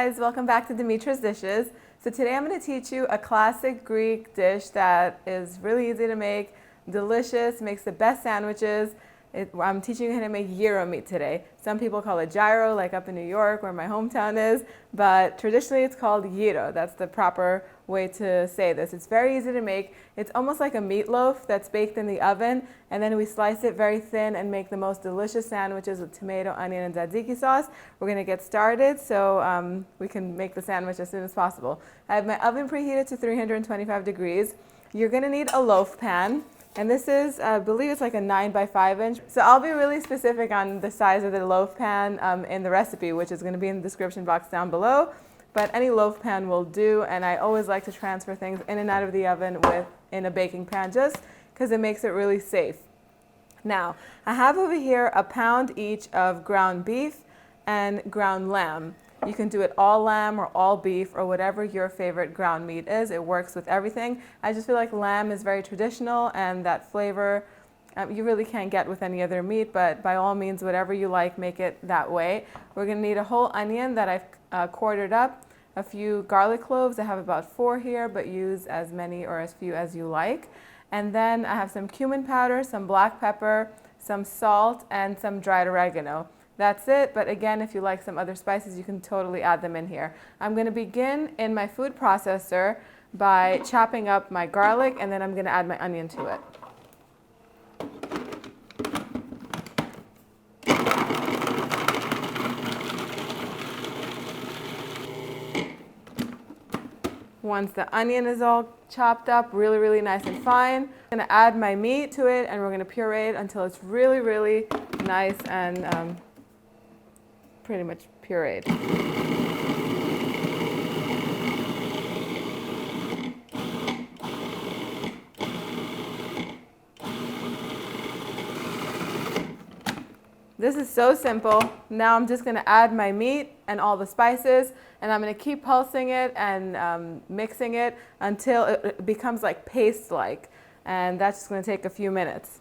guys, welcome back to Dimitra's Dishes. So today I'm going to teach you a classic Greek dish that is really easy to make, delicious, makes the best sandwiches. I'm teaching you how to make gyro meat today. Some people call it gyro, like up in New York where my hometown is, but traditionally it's called gyro. That's the proper way to say this. It's very easy to make. It's almost like a meatloaf that's baked in the oven, and then we slice it very thin and make the most delicious sandwiches with tomato, onion, and Tzaztiki sauce. We're going to get started so we can make the sandwich as soon as possible. I have my oven preheated to 325 degrees. You're going to need a loaf pan. And this is, I believe it's like a 9 by 5 inch. So I'll be really specific on the size of the loaf pan in the recipe, which is going to be in the description box down below. But any loaf pan will do, and I always like to transfer things in and out of the oven in a baking pan just because it makes it really safe. Now, I have over here a pound each of ground beef and ground lamb. You can do it all lamb or all beef or whatever your favorite ground meat is. It works with everything. I just feel like lamb is very traditional, and that flavor you really can't get with any other meat, but by all means, whatever you like, make it that way. We're going to need a whole onion that I've quartered up, a few garlic cloves. I have about 4 here, but use as many or as few as you like. And then I have some cumin powder, some black pepper, some salt, and some dried oregano. That's it, but again, if you like some other spices, you can totally add them in here. I'm going to begin in my food processor by chopping up my garlic, and then I'm going to add my onion to it. Once the onion is all chopped up really nice and fine, I'm going to add my meat to it, and we're going to puree it until it's really nice and pretty much pureed. This is so simple. Now I'm just going to add my meat and all the spices, and I'm going to keep pulsing it and mixing it until it becomes like paste-like, and that's just going to take a few minutes.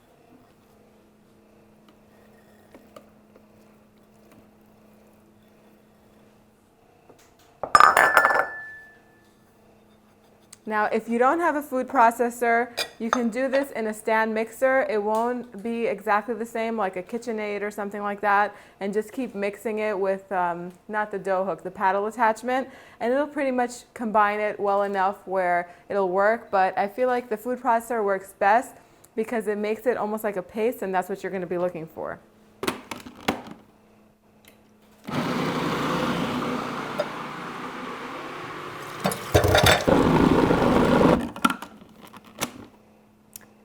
Now, if you don't have a food processor, you can do this in a stand mixer. It won't be exactly the same like a KitchenAid or something like that, and just keep mixing it with, not the dough hook, the paddle attachment, and it'll pretty much combine it well enough where it'll work. But I feel like the food processor works best because it makes it almost like a paste, and that's what you're going to be looking for.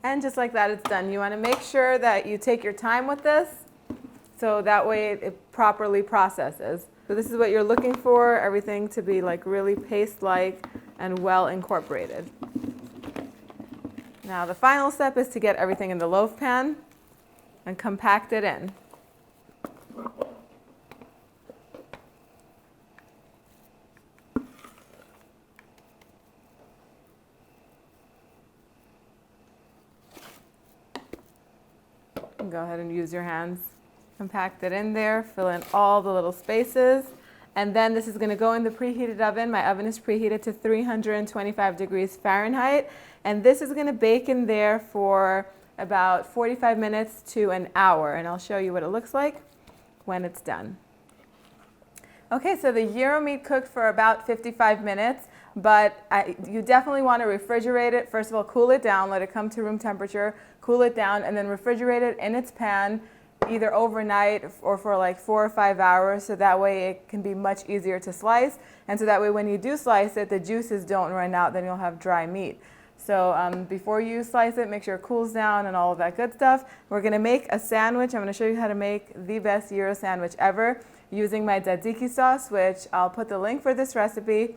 And just like that, it's done. You want to make sure that you take your time with this so that way it properly processes. So this is what you're looking for, everything to be like really paste-like and well incorporated. Now the final step is to get everything in the loaf pan and compact it in. Go ahead and use your hands. Compact it in there, fill in all the little spaces. And then this is going to go in the preheated oven. My oven is preheated to 325 degrees Fahrenheit. And this is going to bake in there for about 45 minutes to an hour. And I'll show you what it looks like when it's done. Okay, so the gyro meat cooked for about 55 minutes. But you definitely want to refrigerate it. First of all, cool it down, let it come to room temperature, cool it down, and then refrigerate it in its pan either overnight or for like 4 or 5 hours, so that way it can be much easier to slice. And so that way when you do slice it, the juices don't run out, then you'll have dry meat. So before you slice it, make sure it cools down and all of that good stuff. We're going to make a sandwich. I'm going to show you how to make the best gyro sandwich ever using my Tzaztiki sauce, which I'll put the link for this recipe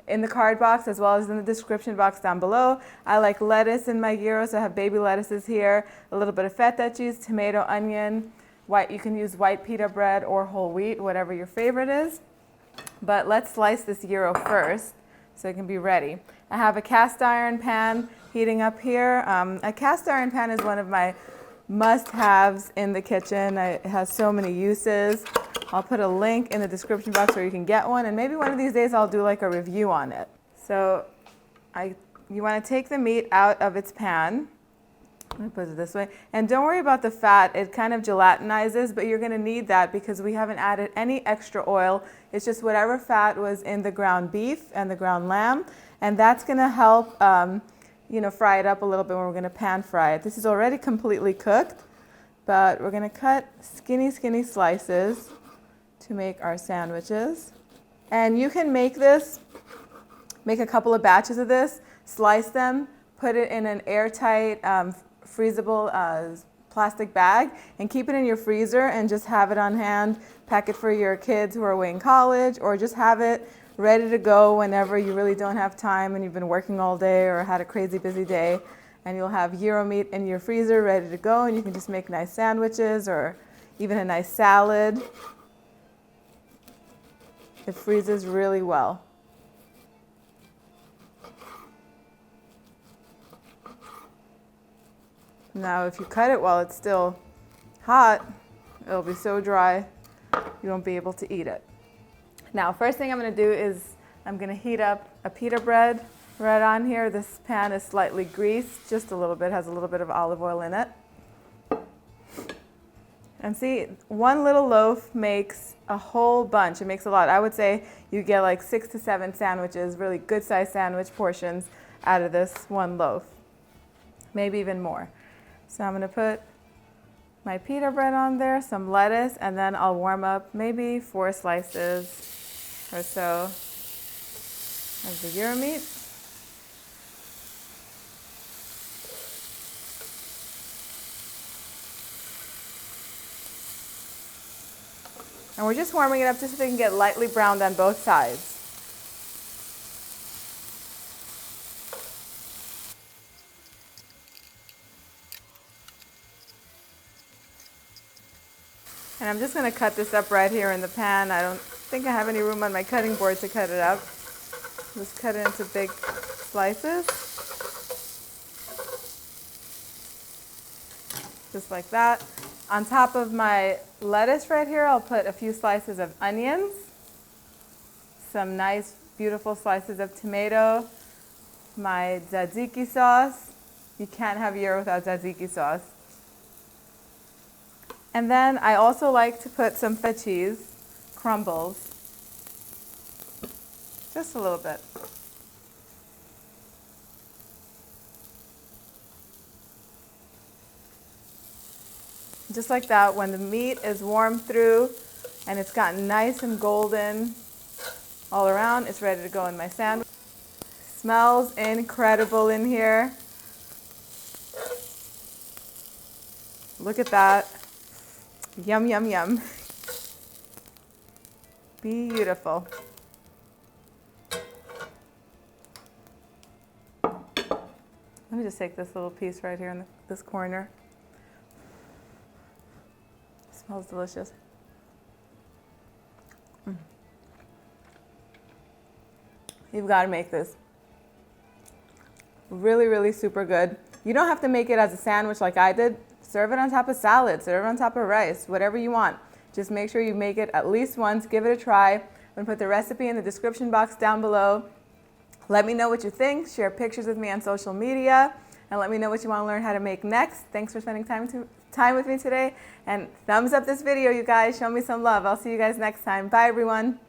in the card box as well as in the description box down below. I like lettuce in my gyro, so I have baby lettuces here, a little bit of feta cheese, tomato, onion, you can use white pita bread or whole wheat, whatever your favorite is. But let's slice this gyro first so it can be ready. I have a cast iron pan heating up here. A cast iron pan is one of my must-haves in the kitchen. It has so many uses. I'll put a link in the description box where you can get one, and maybe one of these days I'll do like a review on it. So you want to take the meat out of its pan. Let me put it this way. And don't worry about the fat. It kind of gelatinizes, but you're going to need that because we haven't added any extra oil. It's just whatever fat was in the ground beef and the ground lamb, and that's going to help fry it up a little bit when we're going to pan fry it. This is already completely cooked, but we're going to cut skinny slices to make our sandwiches. And you can make a couple of batches of this, slice them, put it in an airtight, freezable plastic bag, and keep it in your freezer and just have it on hand. Pack it for your kids who are away in college, or just have it ready to go whenever you really don't have time and you've been working all day or had a crazy busy day, and you'll have gyro meat in your freezer ready to go, and you can just make nice sandwiches or even a nice salad. It freezes really well. Now if you cut it while it's still hot, it'll be so dry you won't be able to eat it. Now first thing I'm going to do is I'm going to heat up a pita bread right on here. This pan is slightly greased, just a little bit, has a little bit of olive oil in it. And see, one little loaf makes a whole bunch. It makes a lot. I would say you get like 6 to 7 sandwiches, really good sized sandwich portions out of this one loaf. Maybe even more. So I'm going to put my pita bread on there, some lettuce, and then I'll warm up maybe 4 slices or so of the gyro meat. And we're just warming it up just so they can get lightly browned on both sides. And I'm just going to cut this up right here in the pan. I don't think I have any room on my cutting board to cut it up. Just cut it into big slices. Just like that. On top of my lettuce right here, I'll put a few slices of onions, some nice, beautiful slices of tomato, my Tzaztiki sauce. You can't have gyro without Tzaztiki sauce. And then I also like to put some feta cheese, crumbles, just a little bit. Just like that, when the meat is warmed through and it's gotten nice and golden all around, it's ready to go in my sandwich. Smells incredible in here. Look at that. Yum, yum, yum. Beautiful. Let me just take this little piece right here in this corner. Smells delicious. You've got to make this. Really, really super good. You don't have to make it as a sandwich like I did. Serve it on top of salad, serve it on top of rice, whatever you want. Just make sure you make it at least once, give it a try. I'm going to put the recipe in the description box down below. Let me know what you think, share pictures with me on social media, and let me know what you want to learn how to make next. Thanks for spending time with me today, and thumbs up this video, you guys. Show me some love. I'll see you guys next time. Bye, everyone.